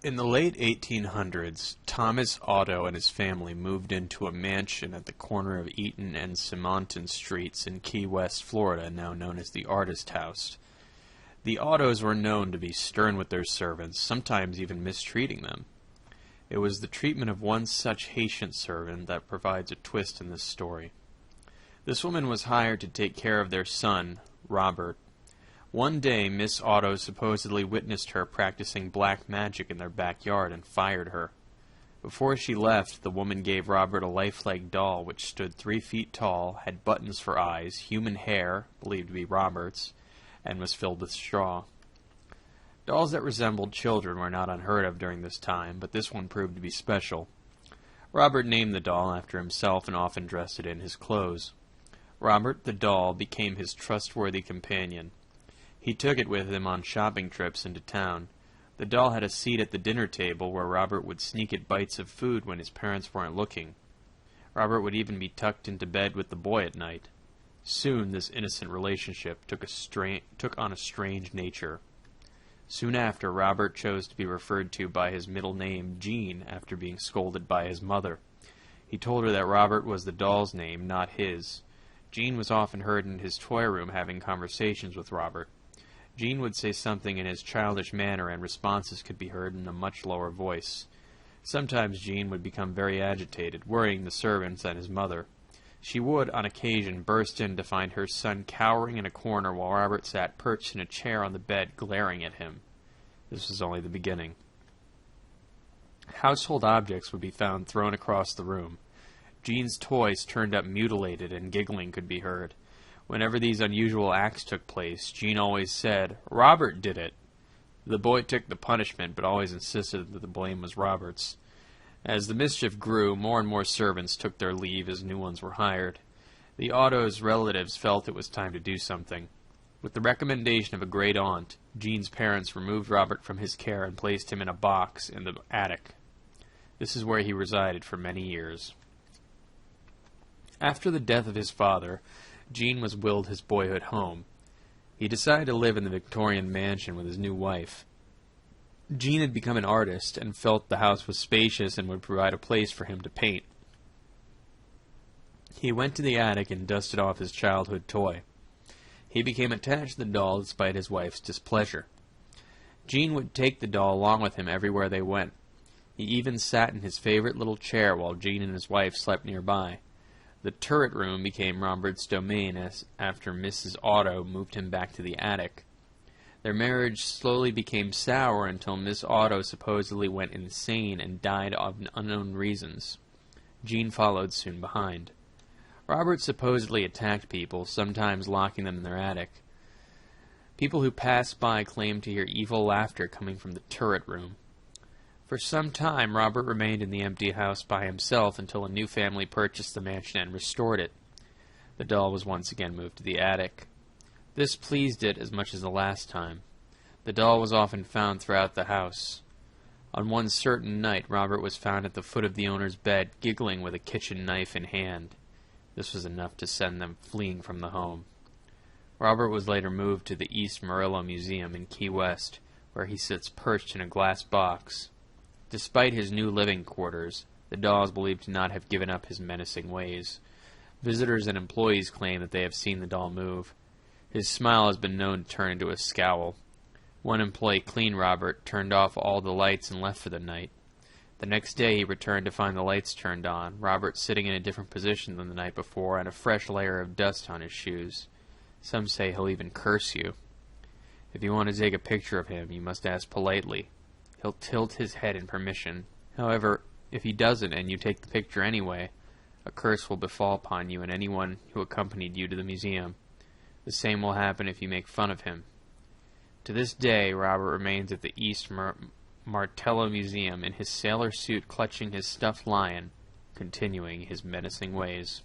In the late 1800s, Thomas Otto and his family moved into a mansion at the corner of Eaton and Simonton Streets in Key West, Florida, now known as the Artist House. The Ottos were known to be stern with their servants, sometimes even mistreating them. It was the treatment of one such Haitian servant that provides a twist in this story. This woman was hired to take care of their son, Robert. One day, Miss Otto supposedly witnessed her practicing black magic in their backyard and fired her. Before she left, the woman gave Robert a lifelike doll which stood 3 feet tall, had buttons for eyes, human hair, believed to be Robert's, and was filled with straw. Dolls that resembled children were not unheard of during this time, but this one proved to be special. Robert named the doll after himself and often dressed it in his clothes. Robert, the doll, became his trustworthy companion. He took it with him on shopping trips into town. The doll had a seat at the dinner table where Robert would sneak it bites of food when his parents weren't looking. Robert would even be tucked into bed with the boy at night. Soon this innocent relationship took on a strange nature. Soon after, Robert chose to be referred to by his middle name, Jean, after being scolded by his mother. He told her that Robert was the doll's name, not his. Jean was often heard in his toy room having conversations with Robert. Jean would say something in his childish manner, and responses could be heard in a much lower voice. Sometimes Jean would become very agitated, worrying the servants and his mother. She would, on occasion, burst in to find her son cowering in a corner while Robert sat perched in a chair on the bed, glaring at him. This was only the beginning. Household objects would be found thrown across the room. Jean's toys turned up mutilated, and giggling could be heard. Whenever these unusual acts took place, Jean always said, "Robert did it." The boy took the punishment, but always insisted that the blame was Robert's. As the mischief grew, more and more servants took their leave as new ones were hired. The Otto's relatives felt it was time to do something. With the recommendation of a great aunt, Jean's parents removed Robert from his care and placed him in a box in the attic. This is where he resided for many years. After the death of his father, Jean was willed his boyhood home. He decided to live in the Victorian mansion with his new wife. Jean had become an artist and felt the house was spacious and would provide a place for him to paint. He went to the attic and dusted off his childhood toy. He became attached to the doll despite his wife's displeasure. Jean would take the doll along with him everywhere they went. He even sat in his favorite little chair while Jean and his wife slept nearby. The turret room became Robert's domain after Mrs. Otto moved him back to the attic. Their marriage slowly became sour until Miss Otto supposedly went insane and died of unknown reasons. Jean followed soon behind. Robert supposedly attacked people, sometimes locking them in their attic. People who passed by claimed to hear evil laughter coming from the turret room. For some time, Robert remained in the empty house by himself until a new family purchased the mansion and restored it. The doll was once again moved to the attic. This pleased it as much as the last time. The doll was often found throughout the house. On one certain night, Robert was found at the foot of the owner's bed, giggling with a kitchen knife in hand. This was enough to send them fleeing from the home. Robert was later moved to the East Murillo Museum in Key West, where he sits perched in a glass box. Despite his new living quarters, the doll is believed to not have given up his menacing ways. Visitors and employees claim that they have seen the doll move. His smile has been known to turn into a scowl. One employee cleaned Robert, turned off all the lights, and left for the night. The next day he returned to find the lights turned on, Robert sitting in a different position than the night before, and a fresh layer of dust on his shoes. Some say he'll even curse you. If you want to take a picture of him, you must ask politely. He'll tilt his head in permission. However, if he doesn't and you take the picture anyway, a curse will befall upon you and anyone who accompanied you to the museum. The same will happen if you make fun of him. To this day, Robert remains at the East Martello Museum in his sailor suit clutching his stuffed lion, continuing his menacing ways.